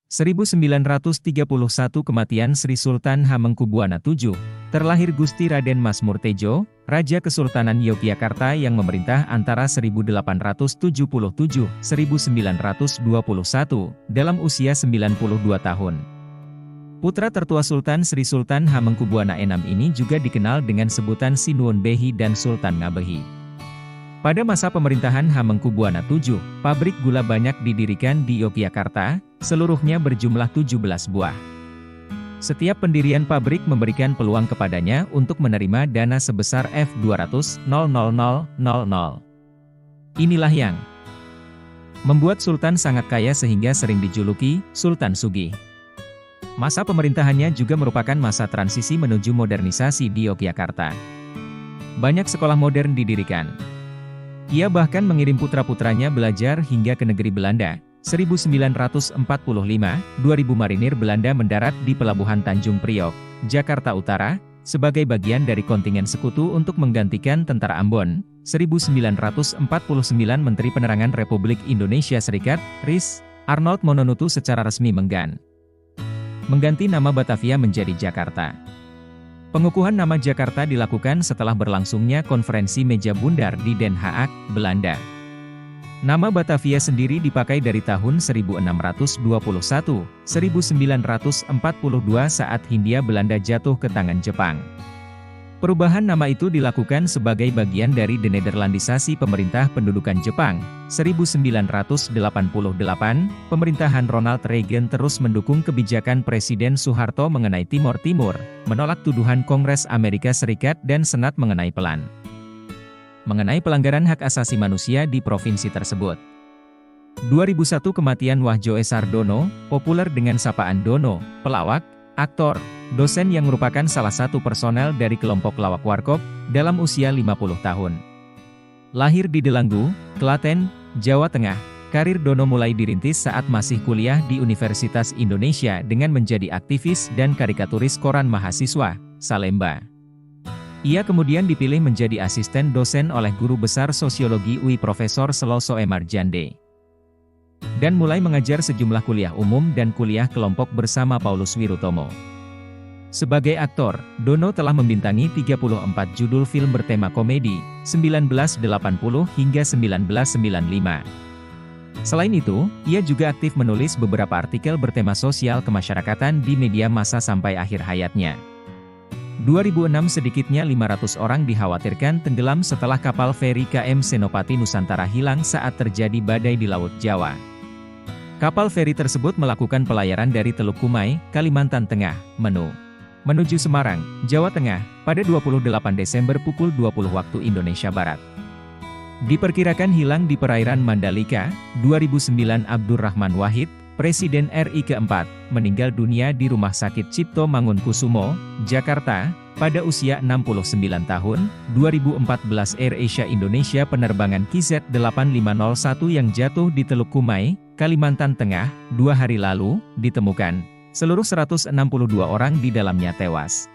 1931 Kematian Sri Sultan Hamengkubuwana VII, terlahir Gusti Raden Masmur Tejo, Raja Kesultanan Yogyakarta yang memerintah antara 1877-1921, dalam usia 92 tahun. Putra tertua Sultan Sri Sultan Hamengkubuwana VI ini juga dikenal dengan sebutan Sinuun Behi dan Sultan Ngabehi. Pada masa pemerintahan Hamengkubuwana VII, pabrik gula banyak didirikan di Yogyakarta, seluruhnya berjumlah 17 buah. Setiap pendirian pabrik memberikan peluang kepadanya untuk menerima dana sebesar F200.000. Inilah yang membuat Sultan sangat kaya sehingga sering dijuluki Sultan Sugih. Masa pemerintahannya juga merupakan masa transisi menuju modernisasi di Yogyakarta. Banyak sekolah modern didirikan. Ia bahkan mengirim putra-putranya belajar hingga ke negeri Belanda. 1945, 2000 marinir Belanda mendarat di Pelabuhan Tanjung Priok, Jakarta Utara, sebagai bagian dari kontingen sekutu untuk menggantikan Tentara Ambon. 1949 Menteri Penerangan Republik Indonesia Serikat, RIS, Arnold Mononutu secara resmi mengganti nama Batavia menjadi Jakarta. Pengukuhan nama Jakarta dilakukan setelah berlangsungnya konferensi meja bundar di Den Haag, Belanda. Nama Batavia sendiri dipakai dari tahun 1621, 1942 saat Hindia Belanda jatuh ke tangan Jepang. Perubahan nama itu dilakukan sebagai bagian dari denederlandisasi pemerintah pendudukan Jepang. 1988, pemerintahan Ronald Reagan terus mendukung kebijakan Presiden Soeharto mengenai Timor Timur, menolak tuduhan Kongres Amerika Serikat dan Senat mengenai pelanggaran hak asasi manusia di provinsi tersebut. 2001 Kematian Wahjo Sardono, populer dengan sapaan Dono, pelawak, aktor, dosen yang merupakan salah satu personel dari kelompok lawak warkop, dalam usia 50 tahun. Lahir di Delanggu, Klaten, Jawa Tengah, karir Dono mulai dirintis saat masih kuliah di Universitas Indonesia dengan menjadi aktivis dan karikaturis koran mahasiswa, Salemba. Ia kemudian dipilih menjadi asisten dosen oleh guru besar sosiologi UI Profesor Seloso Emarjande. Dan mulai mengajar sejumlah kuliah umum dan kuliah kelompok bersama Paulus Wirutomo. Sebagai aktor, Dono telah membintangi 34 judul film bertema komedi, 1980 hingga 1995. Selain itu, ia juga aktif menulis beberapa artikel bertema sosial kemasyarakatan di media massa sampai akhir hayatnya. 2006 sedikitnya 500 orang dikhawatirkan tenggelam setelah kapal feri KM Senopati Nusantara hilang saat terjadi badai di Laut Jawa. Kapal feri tersebut melakukan pelayaran dari Teluk Kumai, Kalimantan Tengah, menuju Semarang, Jawa Tengah, pada 28 Desember pukul 20 waktu Indonesia Barat. Diperkirakan hilang di perairan Mandalika. 2009 Abdurrahman Wahid, Presiden RI keempat, meninggal dunia di Rumah Sakit Cipto Mangunkusumo, Jakarta, pada usia 69 tahun. 2014 AirAsia Indonesia penerbangan KZ8501 yang jatuh di Teluk Kumai, Kalimantan Tengah, 2 hari lalu, ditemukan. Seluruh 162 orang di dalamnya tewas.